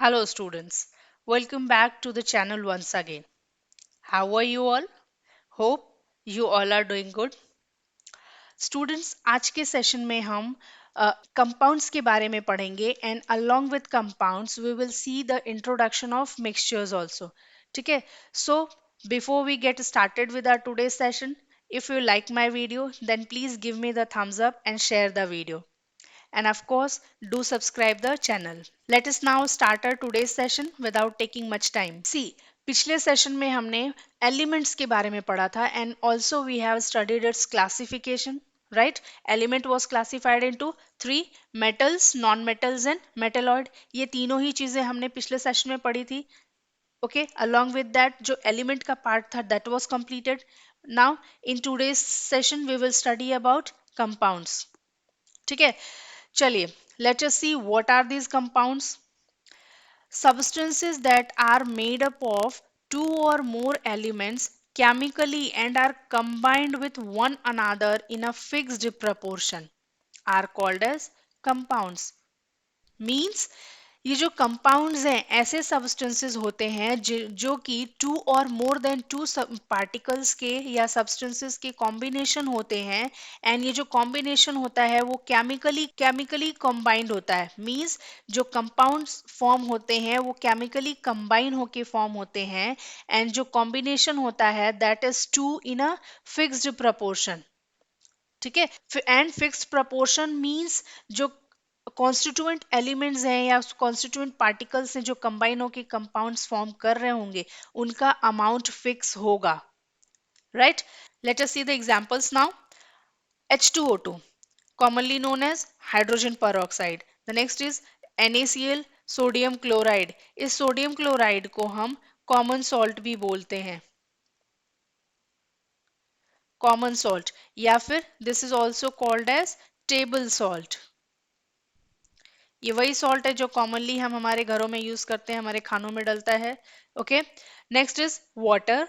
Hello students, welcome back to the channel once again. How are you all? Hope you all are doing good. Students, आज के session में हम compounds के बारे में पढ़ेंगे and along with compounds we will see the introduction of mixtures also. ठीक है. So before we get started with our today session, if you like my video then please give me the thumbs up and share the video. And of course, do subscribe the channel. Let us now start our today's session without taking much time. See, पिछले session में हमने elements के बारे में पढ़ा था and also we have studied its classification. Right? Element was classified into three: metals, non-metals and metalloid. ये तीनों ही चीजें हमने पिछले सेशन में पढ़ी थी. Okay, along with that जो element का part था that was completed. Now in today's session we will study about compounds. ठीक है. चलिए, let us see what are these compounds. Substances that are made up of two or more elements chemically and are combined with one another in a fixed proportion are called as compounds. Means ये जो compounds हैं ऐसे substances होते हैं जो कि to और more than two particles के या सब्सटेंसेस के कॉम्बिनेशन होते हैं. एंड ये जो कॉम्बिनेशन होता है वो केमिकली कंबाइंड होता है. मींस जो कंपाउंड्स फॉर्म होते हैं वो केमिकली कंबाइन होके फॉर्म होते हैं. एंड जो कॉम्बिनेशन होता है that is two in a fixed proportion. ठीक है. एंड फिक्स्ड प्रपोर्शन मींस जो कॉन्स्टिट्यूएंट एलिमेंट्स हैं या कॉन्स्टिट्यूएंट पार्टिकल्स हैं जो कंबाइन होकर कंपाउंड्स फॉर्म कर रहे होंगे उनका अमाउंट फिक्स होगा. Right. Let us see the examples now. H2O2, commonly known as hydrogen peroxide. The next is NaCl, sodium chloride. इस सोडियम क्लोराइड को हम कॉमन सॉल्ट भी बोलते हैं. कॉमन सॉल्ट या फिर this is also called as table salt. ये वही सॉल्ट है जो कॉमनली हम हमारे घरों में यूज करते हैं, हमारे खानों में डलता है. Okay. Next is water.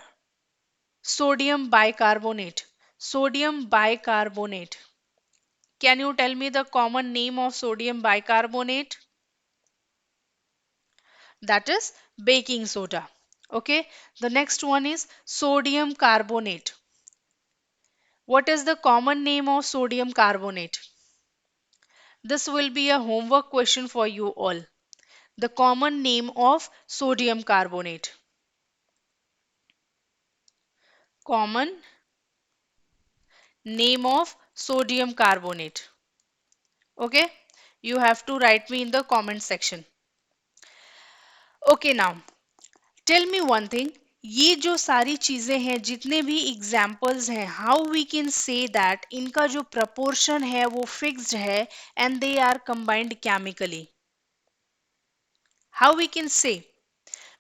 Sodium bicarbonate. Sodium bicarbonate. Can you tell me the common name of sodium bicarbonate? That is baking soda. Okay. The next one is sodium carbonate. What is the common name of sodium carbonate? This will be a homework question for you all. The common name of sodium carbonate. Common name of sodium carbonate. Okay. You have to write me in the comment section. Okay, now tell me one thing. ये जो सारी चीजें हैं जितने भी examples हैं how we can say that इनका जो प्रपोर्शन है वो फिक्स्ड है and they are combined chemically. How we can say?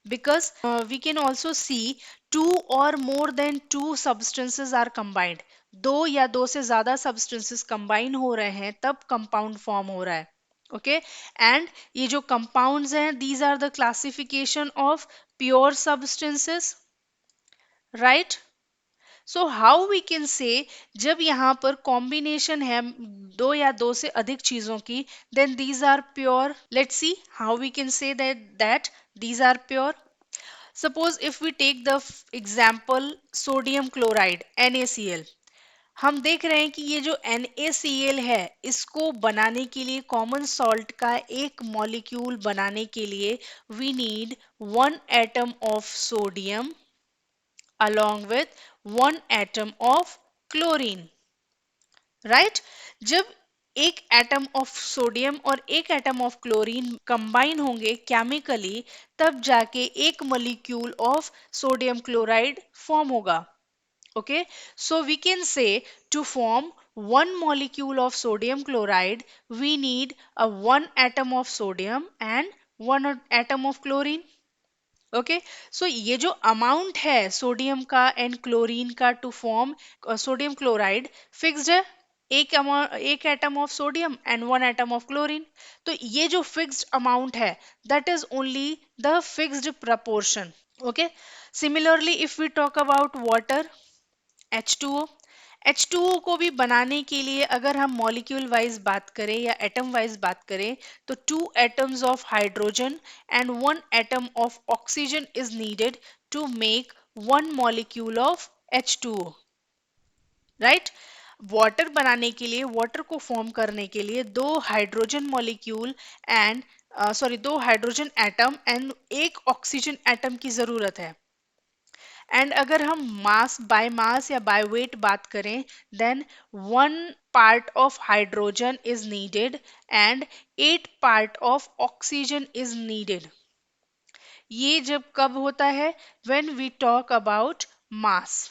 Because we can also see two और more than two substances are combined. दो या दो से ज्यादा सब्सटेंसेस कंबाइन हो रहे हैं तब कंपाउंड फॉर्म हो रहा है. ओके. एंड ये जो कंपाउंड्स हैं these are the classification of pure substances. Right. So how we can say जब यहाँ पर कॉम्बिनेशन है दो या दो से अधिक चीजों की then these are pure. Let's see how we can say that these are pure. Suppose if we take the example sodium chloride NaCl. हम देख रहे हैं कि ये जो NaCl है इसको बनाने के लिए कॉमन सॉल्ट का एक मॉलिक्यूल बनाने के लिए we need one atom of sodium along with one atom of chlorine. Right. जब एक एटम ऑफ सोडियम और एक एटम ऑफ क्लोरीन कंबाइन होंगे केमिकली तब जाके एक molecule of sodium chloride form होगा. Okay. So we can say to form one molecule of sodium chloride we need a one atom of sodium and one atom of chlorine. Okay. So ये जो amount है sodium का and chlorine का to form sodium chloride fixed है. एक atom of sodium and one atom of chlorine. तो ये जो फिक्स्ड अमाउंट है that is only the fixed proportion. Okay. Similarly if we talk about water H2O. H2O को भी बनाने के लिए अगर हम मॉलिक्यूल वाइज बात करें या एटम वाइज बात करें तो 2 atoms of hydrogen and 1 atom of oxygen is needed to make 1 molecule of H2O, right. Water बनाने के लिए, वाटर को फॉर्म करने के लिए 2 hydrogen molecule and sorry 2 hydrogen atom and 1 oxygen atom की जरूरत है। एंड अगर हम मास या बाय वेट बात करें then 1 part of hydrogen is needed and 8 part of oxygen is needed. ये जब कब होता है, when we talk about mass.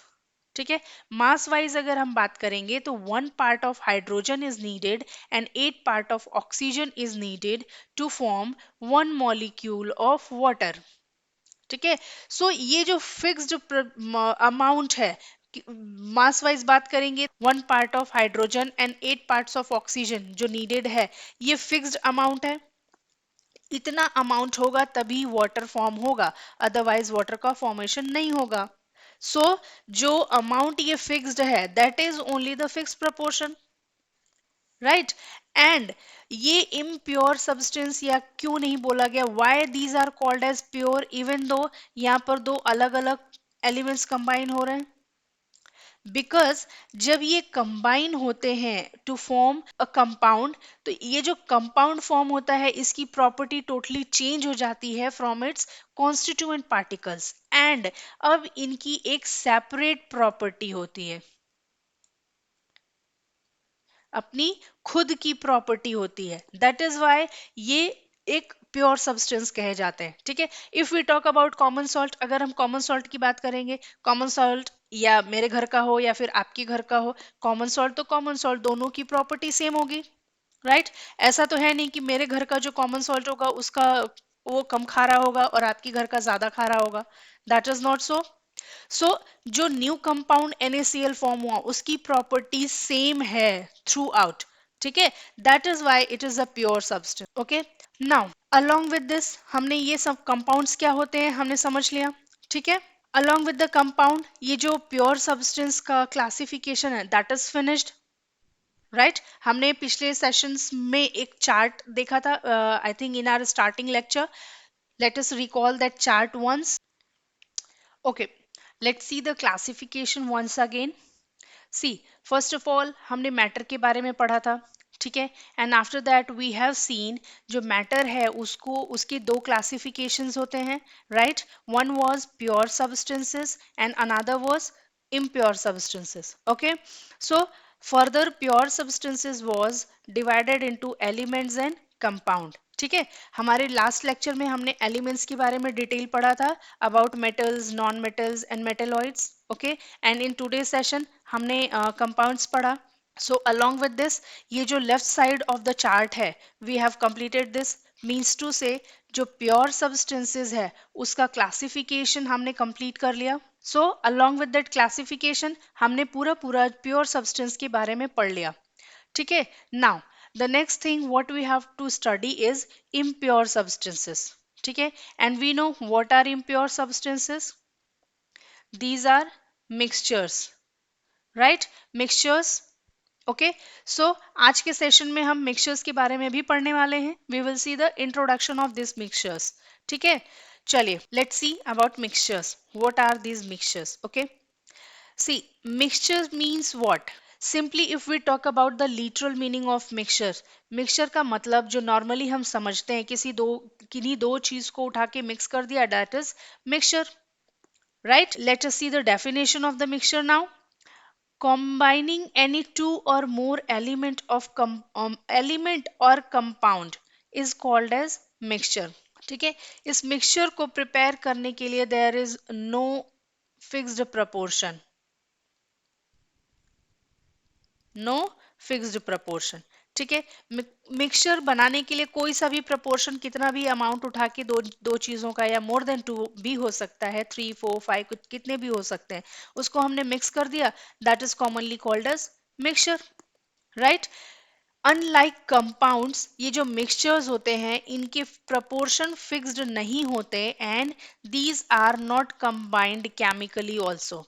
ठीक है, मास वाइज अगर हम बात करेंगे तो 1 part of hydrogen is needed and 8 part of oxygen is needed to form 1 molecule of water. ठीक है, सो ये जो फिक्स्ड अमाउंट है, मास वाइज बात करेंगे 1 part of hydrogen and 8 parts of oxygen जो नीडेड है, ये फिक्स्ड अमाउंट है। इतना अमाउंट होगा तभी वाटर फॉर्म होगा, अदरवाइज वाटर का फॉर्मेशन नहीं होगा। सो जो अमाउंट ये फिक्स्ड है that is only the fixed proportion, right. And ये इम्प्योर सब्सटेंस या क्यों नहीं बोला गया, why these are called as pure even though यहाँ पर 2 अलग अलग एलिमेंट्स कंबाइन हो रहे हैं? बिकॉज जब ये कंबाइन होते हैं टू फॉर्म अ कंपाउंड, तो ये जो कंपाउंड फॉर्म होता है इसकी प्रॉपर्टी टोटली चेंज हो जाती है from its constituent particles, and अब इनकी एक सेपरेट प्रॉपर्टी होती है, अपनी खुद की प्रॉपर्टी होती है। दैट इज वाई ये एक प्योर सब्सटेंस कहे जाते हैं। ठीक है, if we talk about common salt, अगर हम कॉमन सॉल्ट की बात करेंगे, कॉमन सॉल्ट या मेरे घर का हो या फिर आपके घर का हो, कॉमन सॉल्ट तो कॉमन सॉल्ट दोनों की प्रॉपर्टी सेम होगी, राइट। ऐसा तो है नहीं कि मेरे घर का जो कॉमन सॉल्ट होगा उसका वो कम खारा होगा और आपके घर का ज्यादा खारा होगा, दैट इज नॉट सो। सो जो न्यू कंपाउंड NaCl फॉर्म हुआ उसकी प्रॉपर्टी सेम है थ्रू आउट। ठीक है, that is why it is a pure substance. Okay, now along with this हमने ये सब कंपाउंड्स क्या होते हैं हमने समझ लिया। ठीक है, अलोंग विद द कंपाउंड ये जो प्योर सब्सटेंस का क्लासिफिकेशन है दैट इज फिनिश्ड, राइट। हमने पिछले सेशंस में एक चार्ट देखा था, I think in our starting lecture, let us recall that chart once. Okay, let's see the classification once again. See, first of all हमने matter के बारे में पढ़ा था, ठीक है, and after that we have seen जो मैटर है उसको उसके 2 क्लासिफिकेशंस होते हैं, right. One was pure substances and another was impure substances. Okay, so further pure substances was divided into elements and compound. ठीक है, हमारे लास्ट लेक्चर में हमने एलिमेंट्स के बारे में डिटेल पढ़ा था about metals, non metals and metalloids. Okay, and in today session हमने कंपाउंड्स पढ़ा। सो अलोंग विद दिस ये जो left side of the chart है we have completed this, means to say जो प्योर सब्सटेंसेस है उसका क्लासिफिकेशन हमने complete कर लिया। सो अलोंग विद दैट क्लासिफिकेशन हमने पूरा पूरा प्योर सब्सटेंस के बारे में पढ़ लिया। ठीक है, now the next thing what we have to study is impure substances. ठीक है, and we know what are impure substances, these are mixtures, right, mixtures. Okay, so आज के सेशन में हम मिक्सचर्स के बारे में भी पढ़ने वाले हैं, we will see the introduction of this mixtures. ठीक है, चलिए let's see about mixtures, what are these mixtures. Okay, see mixture means what, simply if we talk about the literal meaning of mixture, mixture का मतलब जो normally हम समझते हैं किन्हीं दो चीज को उठा के मिक्स कर दिया, that is mixture, right. Let us see the definition of the mixture now. Combining any two or more element or compound is called as mixture। ठीक है, इस मिक्सचर को प्रिपेयर करने के लिए there is no fixed proportion, no fixed proportion। ठीक है, mixture बनाने के लिए कोई सा भी proportion, कितना भी अमाउंट उठा के दो दो चीजों का या मोर देन 2 भी हो सकता है, 3 4 5 कुछ कितने भी हो सकते हैं, उसको हमने मिक्स कर दिया, that is commonly called as mixture, right. Unlike compounds ये जो मिक्सचर्स होते हैं इनके proportion फिक्स्ड नहीं होते and these are not combined chemically also.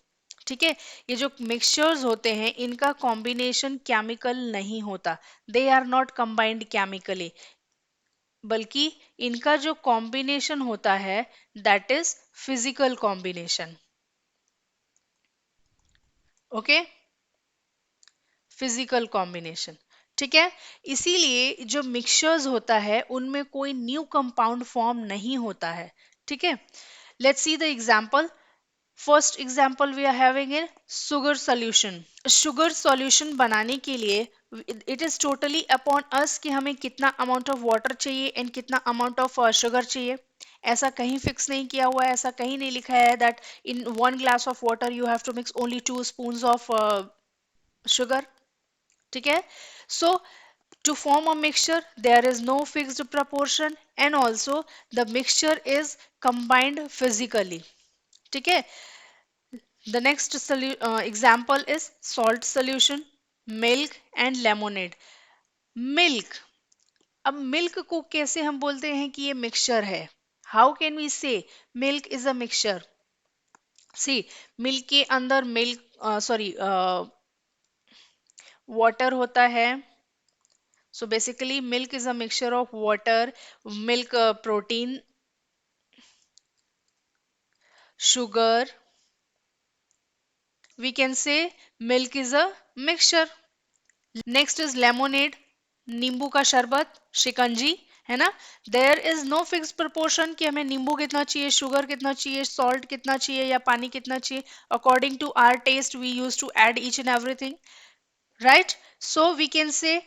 ठीक है। ये जो मिक्सचर्स होते हैं इनका कॉम्बिनेशन केमिकल नहीं होता, they are not combined chemically, बल्कि इनका जो कॉम्बिनेशन होता है that is physical combination. Okay, physical combination. ठीक है। इसीलिए जो मिक्सचर्स होता है उनमें कोई न्यू कंपाउंड फॉर्म नहीं होता है। ठीक है। Let's see the example. First example we are having in sugar solution. Sugar solution बनाने के लिए it is totally upon us कि हमें कितना अमाउंट ऑफ वाटर चाहिए एंड कितना अमाउंट ऑफ शुगर चाहिए। ऐसा कहीं फिक्स नहीं किया हुआ है, ऐसा कहीं नहीं लिखा है that in 1 glass of water you have to mix only 2 spoons of sugar. ठीक है। सो to form a mixture there is no fixed proportion and also the mixture is combined physically। ठीक है। The next example is salt solution, milk and lemonade। milk, अब milk को कैसे हम बोलते हैं कि ये मिक्सचर है? How can we say milk is a mixture? See, milk के अंदर मिल्क सॉरी वाटर होता है। So basically milk is a mixture of water, milk protein, sugar. We can say milk is a mixture। Next is lemonade, नींबू का शरबत, शिकंजी, है ना। There is no fix proportion कि हमें नींबू कितना चाहिए, शुगर कितना चाहिए, सॉल्ट कितना चाहिए या पानी कितना चाहिए। According to our taste we use to add each and everything, right. So we can say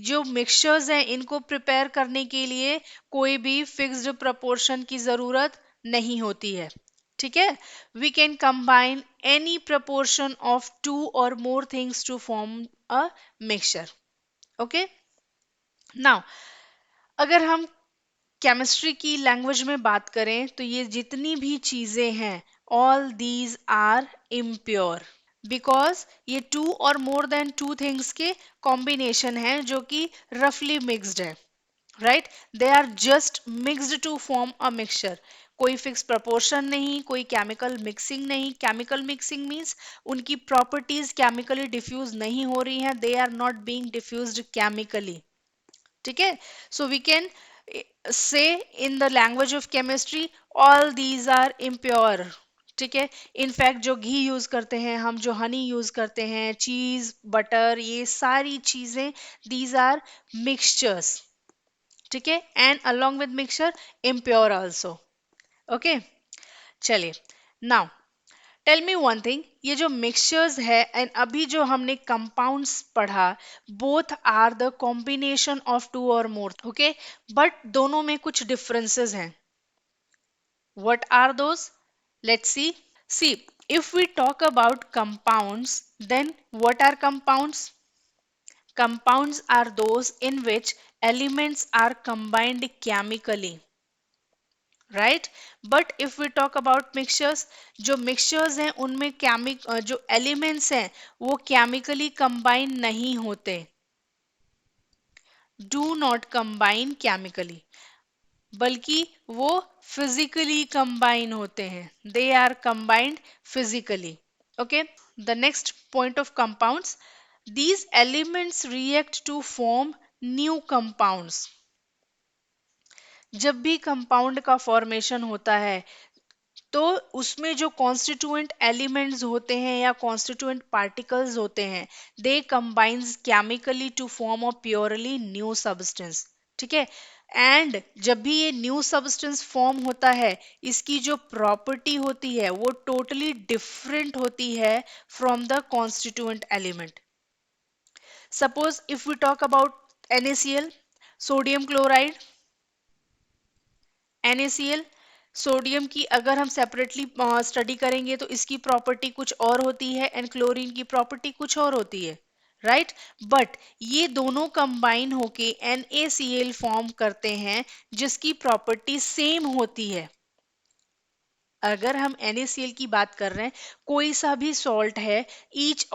जो मिक्सचर्स हैं इनको प्रिपेयर करने के लिए कोई भी फिक्स्ड प्रपोर्शन की जरूरत नहीं होती है। ठीक है। We can combine any proportion of two और more things to form a mixture. Okay. Now अगर हम केमिस्ट्री की लैंग्वेज में बात करें तो ये जितनी भी चीजें हैं all these are impure, because ये टू और मोर देन टू थिंग्स के कॉम्बिनेशन है जो कि रफली मिक्स्ड है, right. They are just mixed to form a mixture. कोई फिक्स प्रपोर्शन नहीं, कोई केमिकल मिक्सिंग नहीं। केमिकल मिक्सिंग मीन्स उनकी प्रॉपर्टीज केमिकली डिफ्यूज नहीं हो रही हैं, they are not being diffused chemically. ठीक है। So we can say in the language of chemistry all these are impure. ठीक है। इनफैक्ट जो घी यूज करते हैं हम, जो हनी यूज करते हैं, चीज, बटर, ये सारी चीजें दीज आर मिक्सचर्स। ठीक है। And along with mixture impure also. Okay. चलिए, now tell me one thing, ये जो मिक्सचर्स है एंड अभी जो हमने कंपाउंड्स पढ़ा, both are the combination of two और मोर। ओके। बट दोनों में कुछ डिफरेंसेस हैं। What are those? Let's see. See, if we talk about compounds, then what are compounds? Compounds are those in which elements are combined chemically, right? But if we talk about mixtures, जो mixtures हैं उनमें जो elements हैं वो chemically combine नहीं होते, do not combine chemically, बल्कि वो physically combine होते हैं, they are combined physically। Okay। The next point of compounds, these elements react to form new compounds। जब भी कंपाउंड का फॉर्मेशन होता है तो उसमें जो कॉन्स्टिट्यूएंट एलिमेंट्स होते हैं या कॉन्स्टिट्यूएंट पार्टिकल्स होते हैं they combines chemically to form a purely new substance. ठीक है। एंड जब भी ये न्यू सब्सटेंस फॉर्म होता है इसकी जो प्रॉपर्टी होती है वो टोटली डिफरेंट होती है from the constituent element. Suppose if we talk about NaCl, sodium chloride, NaCl, sodium की अगर हम सेपरेटली स्टडी करेंगे तो इसकी प्रॉपर्टी कुछ और होती है एंड क्लोरीन की प्रॉपर्टी कुछ और होती है, राइट। बट ये दोनों कंबाइन होके NaCl फॉर्म करते हैं जिसकी प्रॉपर्टी सेम होती है। अगर हम NaCl की बात कर रहे हैं, कोई सा भी सॉल्ट है, ईच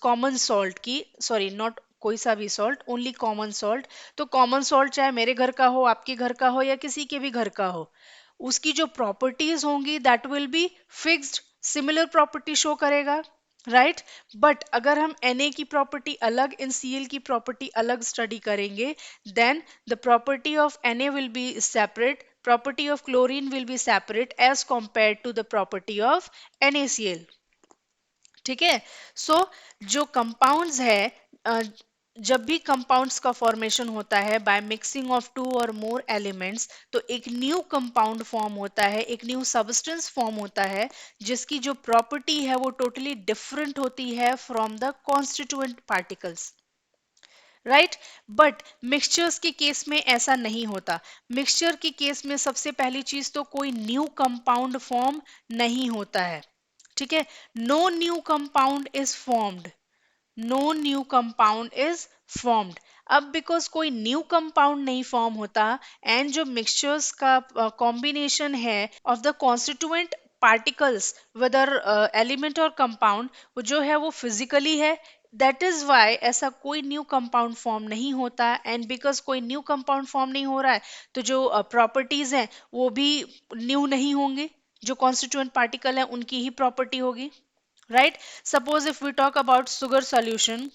कॉमन सॉल्ट की, सॉरी नॉट कोई सा भी सॉल्ट, ओनली कॉमन सॉल्ट। तो कॉमन सॉल्ट चाहे मेरे घर का हो, आपके घर का हो या किसी के भी घर का हो, उसकी जो प्रॉपर्टीज होंगी that will be fixed, similar property show करेगा, राइट। बट अगर हम Na की प्रॉपर्टी अलग इन Cl की प्रॉपर्टी अलग स्टडी करेंगे, then the property of Na will be separate, property of chlorine will be separate as compared to the property of NaCl। ठीक है। सो जो कंपाउंड्स है, अ, जब भी कंपाउंड्स का फॉर्मेशन होता है बाय मिक्सिंग ऑफ टू और मोर एलिमेंट्स, तो एक न्यू कंपाउंड फॉर्म होता है, एक न्यू सब्सटेंस फॉर्म होता है, जिसकी जो प्रॉपर्टी है वो टोटली डिफरेंट होती है from the constituent particles, right. But mixtures के केस में ऐसा नहीं होता। मिक्सचर के केस में सबसे पहली चीज तो कोई न्यू कंपाउंड फॉर्म नहीं होता है, ठीक है। No new compound is formed, no new compound is formed. अब बिकॉज कोई न्यू कंपाउंड नहीं फॉर्म होता, एंड जो मिक्सचर्स का कॉम्बिनेशन है of the constituent particles whether element और कंपाउंड, वो जो है वो फिजिकली है, दैट इज वाई ऐसा कोई न्यू कंपाउंड फॉर्म नहीं होता। एंड बिकॉज कोई न्यू कंपाउंड फॉर्म नहीं हो रहा है, तो जो प्रॉपर्टीज हैं वो भी न्यू नहीं होंगे, जो कॉन्स्टिट्यूएंट पार्टिकल है उनकी ही प्रॉपर्टी होगी, right. Suppose if we talk about sugar solution,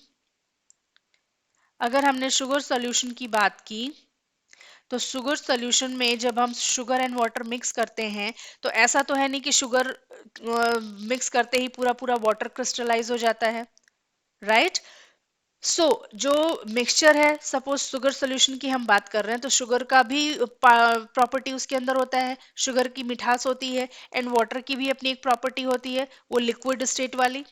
अगर हमने शुगर सॉल्यूशन की बात की, तो शुगर सॉल्यूशन में जब हम शुगर एंड वाटर मिक्स करते हैं, तो ऐसा तो है नहीं कि शुगर मिक्स करते ही पूरा पूरा वाटर क्रिस्टलाइज हो जाता है, राइट। सो जो मिक्सचर है, सपोज शुगर सॉल्यूशन की हम बात कर रहे हैं, तो शुगर का भी प्रॉपर्टी उसके अंदर होता है, शुगर की मिठास होती है, एंड वाटर की भी अपनी एक प्रॉपर्टी होती है, वो लिक्विड स्टेट वाली,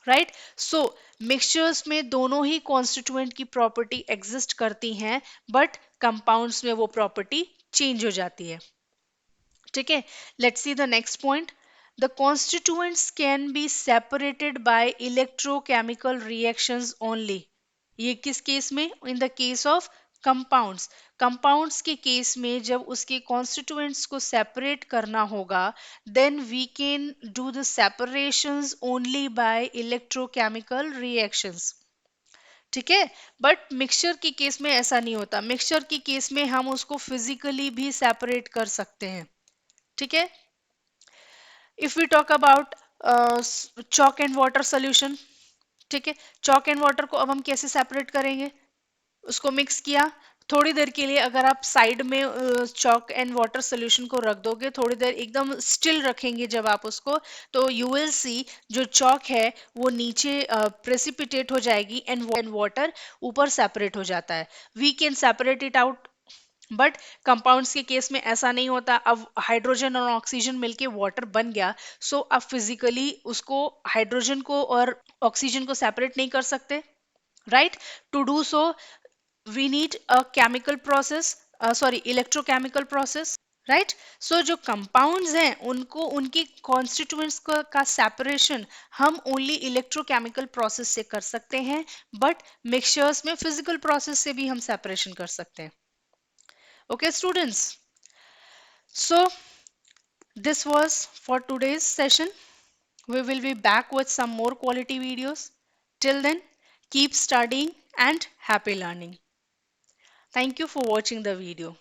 राइट। सो मिक्सचर्स में दोनों ही कॉन्स्टिट्यूएंट की प्रॉपर्टी एग्जिस्ट करती हैं, बट कंपाउंड्स में वो प्रॉपर्टी चेंज हो जाती है, ठीक है। Let's see the next point. The constituents can be separated by electrochemical reactions only. ये किस केस में? In the case of compounds. Compounds के केस में जब उसके कॉन्स्टिट्यूएंट्स को सेपरेट करना होगा, then we can do the separations only by electrochemical reactions, ठीक है। बट मिक्सचर के केस में ऐसा नहीं होता। मिक्सचर के केस में हम उसको फिजिकली भी सेपरेट कर सकते हैं, ठीक है। If we talk about chalk and water solution, ठीक है। चॉक एंड वाटर को अब हम कैसे सेपरेट करेंगे? उसको मिक्स किया, थोड़ी देर के लिए अगर आप साइड में चॉक एंड वाटर सोल्यूशन को रख दोगे, थोड़ी देर एकदम स्टिल रखेंगे जब आप उसको, तो यू विल सी जो चॉक है वो नीचे प्रेसिपिटेट हो जाएगी, एंड वाटर ऊपर सेपरेट हो जाता है। We can separate it out, but compounds के केस में ऐसा नहीं होता। अब हाइड्रोजन और ऑक्सीजन मिलके वाटर बन गया, सो अब फिजिकली उसको, हाइड्रोजन को और ऑक्सीजन को सेपरेट नहीं कर सकते, right. To do so we need a chemical process, sorry electrochemical process, right. So जो कंपाउंड्स हैं उनको, उनकी कॉन्स्टिट्यूएंट्स का सेपरेशन हम ओनली इलेक्ट्रोकेमिकल प्रोसेस से कर सकते हैं, बट मिक्सचर्स में फिजिकल प्रोसेस से भी हम सेपरेशन कर सकते हैं। Okay, students. So this was for today's session. We will be back with some more quality videos. Till then, keep studying and happy learning. Thank you for watching the video.